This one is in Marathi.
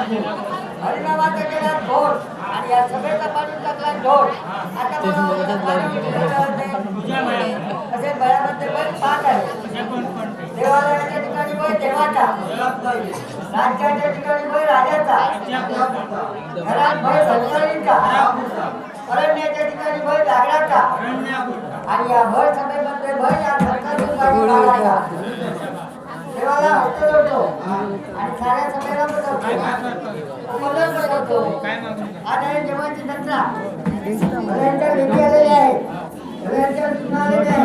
हरिनामाचा केला ढोल आणि या सभेचा पाणी टाकला ढोल. आता असे बळामध्ये बैल पाच आहे. देवालयाच्या ठिकाणी बैल देवाचा, राज्याच्या ठिकाणी बैल राजाचा, घरात बैल संसारीचा, अरण्याच्या ठिकाणी बैल जागराचा आणि या भर सभेमध्ये बैल या संसारून गाडी काढायचा. देवाला हस्ते जोडतो आणि साऱ्या सभेला बोलवतो. आज आहे जेवणाची जत्रा. सगळ्यांच्या भेटी आलेल्या आहेत, सगळ्यांच्या सूचना आलेल्या आहेत.